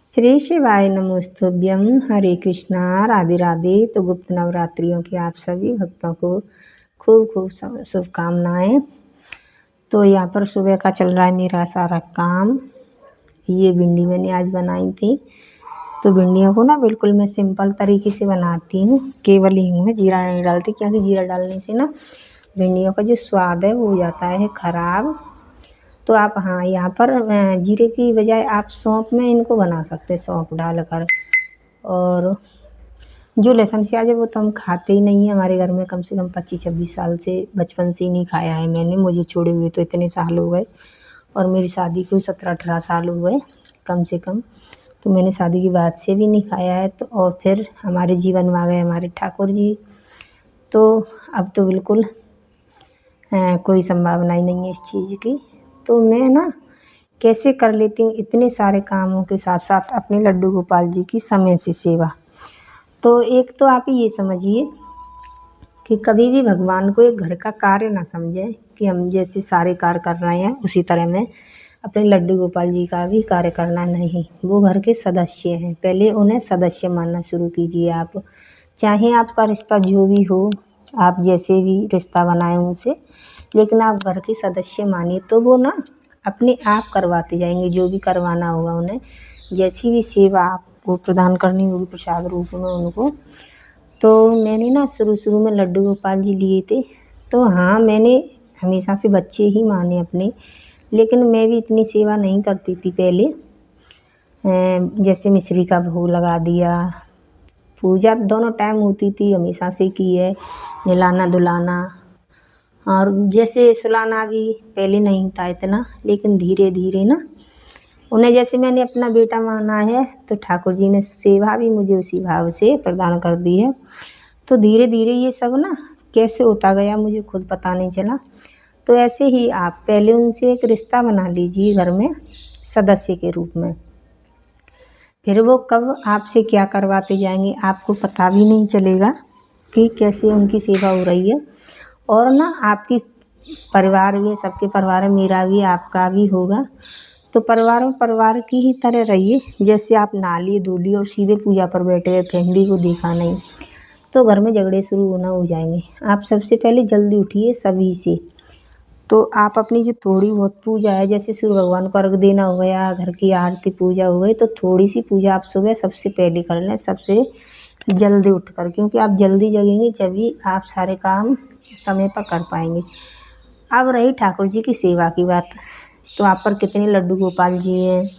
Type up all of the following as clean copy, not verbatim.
श्री शिवाय नमोस्तुभ्यं। हरे कृष्णा, राधे राधे। तो गुप्त नवरात्रियों की आप सभी भक्तों को खूब खूब शुभकामनाएं। तो यहाँ पर सुबह का चल रहा है मेरा सारा काम। ये भिंडी मैंने आज बनाई थी। तो भिंडियों को ना बिल्कुल मैं सिंपल तरीके से बनाती हूँ, केवल हींग में जीरा नहीं डालती, क्योंकि जीरा डालने से ना भिंडियों का जो स्वाद है वो हो जाता है ख़राब। तो आप यहाँ पर जीरे की बजाय आप सौंफ में इनको बना सकते हैं, सौंफ डालकर। और जो लहसुन प्याज है वो तो हम खाते ही नहीं है हमारे घर में, कम से कम 25-26 साल से, बचपन से ही नहीं खाया है मैंने। मुझे छोड़े हुए तो इतने साल हो गए, और मेरी शादी को 17-18 साल हुए कम से कम। तो मैंने शादी के बाद से भी नहीं खाया है। तो और फिर हमारे जीवन में आ गए हमारे ठाकुर जी, तो अब तो बिल्कुल कोई संभावना ही नहीं है इस चीज़ की। तो मैं ना कैसे कर लेती हूँ इतने सारे कामों के साथ साथ अपने लड्डू गोपाल जी की समय से सेवा। तो एक तो आप ये समझिए कि कभी भी भगवान को एक घर का कार्य ना समझें कि हम जैसे सारे कार्य कर रहे हैं उसी तरह में अपने लड्डू गोपाल जी का भी कार्य करना नहीं। वो घर के सदस्य हैं, पहले उन्हें सदस्य मानना शुरू कीजिए आप। चाहे आपका रिश्ता जो भी हो, आप जैसे भी रिश्ता बनाएं उनसे, लेकिन आप घर के सदस्य मानिए। तो वो ना अपने आप करवाते जाएंगे जो भी करवाना होगा उन्हें, जैसी भी सेवा आपको प्रदान करनी होगी प्रसाद रूप में उनको। तो मैंने ना शुरू में लड्डू गोपाल जी लिए थे। तो हाँ, मैंने हमेशा से बच्चे ही माने अपने, लेकिन मैं भी इतनी सेवा नहीं करती थी पहले। जैसे मिश्री का भोग लगा दिया, पूजा दोनों टाइम होती थी, हमेशा से की है, नहलाना धुलाना, और जैसे सुलाना भी पहले नहीं था इतना, लेकिन धीरे धीरे ना उन्हें जैसे मैंने अपना बेटा माना है, तो ठाकुर जी ने सेवा भी मुझे उसी भाव से प्रदान कर दी है। तो धीरे धीरे ये सब ना कैसे होता गया मुझे खुद पता नहीं चला। तो ऐसे ही आप पहले उनसे एक रिश्ता बना लीजिए घर में सदस्य के रूप में, फिर वो कब आपसे क्या करवाते जाएंगे आपको पता भी नहीं चलेगा कि कैसे उनकी सेवा हो रही है। और ना आपकी परिवार भी, सबके परिवार है, मेरा भी आपका भी होगा। तो परिवार में परिवार की ही तरह रहिए। जैसे आप नाली धोली और सीधे पूजा पर बैठे गए, फैमिली को देखा नहीं, तो घर में झगड़े शुरू होना हो जाएंगे। आप सबसे पहले जल्दी उठिए सभी से। तो आप अपनी जो थोड़ी बहुत पूजा है, जैसे सूर्य भगवान को अर्घ देना हो गया, घर की आरती पूजा हो गई, तो थोड़ी सी पूजा आप सुबह सबसे पहले कर लें, सबसे जल्दी उठकर, क्योंकि आप जल्दी जगेंगे जभी आप सारे काम समय पर कर पाएंगे। अब रही ठाकुर जी की सेवा की बात, तो आप पर कितने लड्डू गोपाल जी हैं?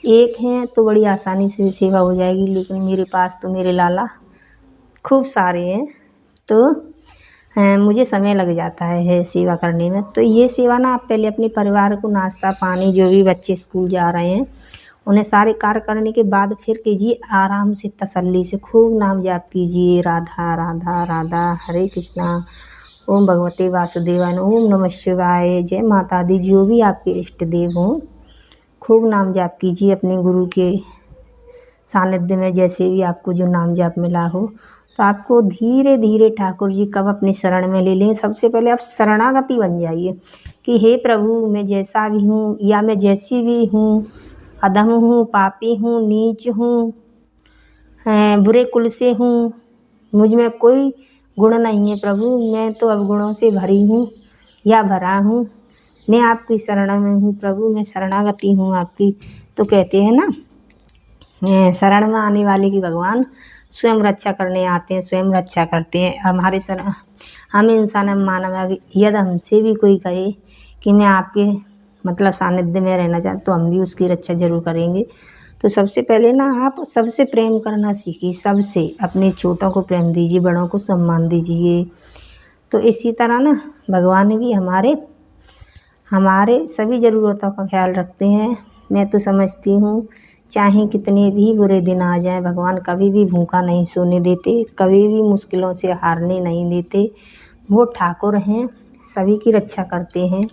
एक हैं तो बड़ी आसानी से सेवा हो जाएगी, लेकिन मेरे पास तो मेरे लाला खूब सारे हैं, तो मुझे समय लग जाता है सेवा करने में। तो ये सेवा ना आप पहले अपने परिवार को नाश्ता पानी, जो भी बच्चे स्कूल जा रहे हैं उन्हें सारे कार्य करने के बाद फिर कीजिए आराम से, तसल्ली से खूब नाम जाप कीजिए, राधा राधा राधा, हरे कृष्णा, ओम भगवते वासुदेवाय, ओम नमः शिवाय, जय माता दी। जो भी आपके इष्ट देव हों खूब नाम जाप कीजिए अपने गुरु के सानिध्य में, जैसे भी आपको जो नाम जाप मिला हो। तो आपको धीरे धीरे ठाकुर जी कब अपने शरण में ले लें, सबसे पहले आप शरणागति बन जाइए कि हे प्रभु, मैं जैसा भी हूँ या मैं जैसी भी हूँ, अधम हूँ, पापी हूँ, नीच हूँ, बुरे कुल से हूँ, मुझ में कोई गुण नहीं है प्रभु, मैं तो अवगुणों से भरी हूँ या भरा हूँ, मैं आपकी शरण में हूँ प्रभु, मैं शरणागति हूँ आपकी। तो कहते हैं ना, शरण में आने वाले की भगवान स्वयं रक्षा करने आते हैं, स्वयं रक्षा करते हैं। हमारे शरण, हम इंसान, हम मानव, यदि हमसे भी कोई कहे कि मैं आपके मतलब सानिध्य में रहना चाहता, तो हम भी उसकी रक्षा जरूर करेंगे। तो सबसे पहले ना आप सबसे प्रेम करना सीखिए, सबसे, अपने छोटों को प्रेम दीजिए, बड़ों को सम्मान दीजिए। तो इसी तरह ना भगवान भी हमारे सभी ज़रूरतों का ख्याल रखते हैं। मैं तो समझती हूँ चाहे कितने भी बुरे दिन आ जाएं, भगवान कभी भी भूखा नहीं सोने देते, कभी भी मुश्किलों से हारने नहीं देते। वो ठाकुर हैं, सभी की रक्षा करते हैं।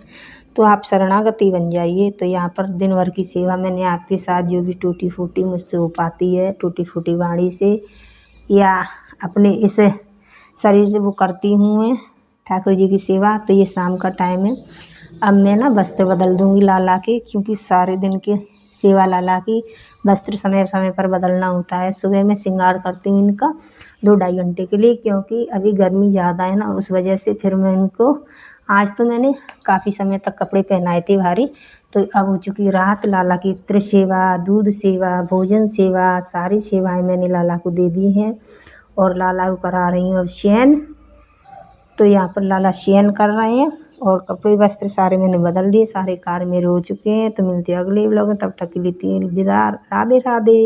तो आप शरणागति बन जाइए। तो यहाँ पर दिन भर की सेवा मैंने आपके साथ जो भी टूटी फूटी मुझसे हो पाती है, टूटी फूटी वाणी से या अपने इस शरीर से, वो करती हूँ मैं ठाकुर जी की सेवा। तो ये शाम का टाइम है, अब मैं ना वस्त्र बदल दूँगी लाला के, क्योंकि सारे दिन के सेवा लाला की वस्त्र समय समय पर बदलना होता है। सुबह मैं श्रृंगार करती हूँ इनका 2-2.5 घंटे के लिए, क्योंकि अभी गर्मी ज़्यादा है ना, उस वजह से फिर मैं इनको आज तो मैंने काफ़ी समय तक कपड़े पहनाए थे भारी। तो अब हो चुकी रात, लाला की इत्र सेवा, दूध सेवा, भोजन सेवा, सारी सेवाएं मैंने लाला को दे दी हैं और लाला को करा रही हूँ अब शयन। तो यहाँ पर लाला शयन कर रहे हैं और कपड़े वस्त्र सारे मैंने बदल दिए, सारे कार्य मेरे हो चुके हैं। तो मिलते हैं अगले व्लॉग में, तब तक के लिए विदा, राधे राधे।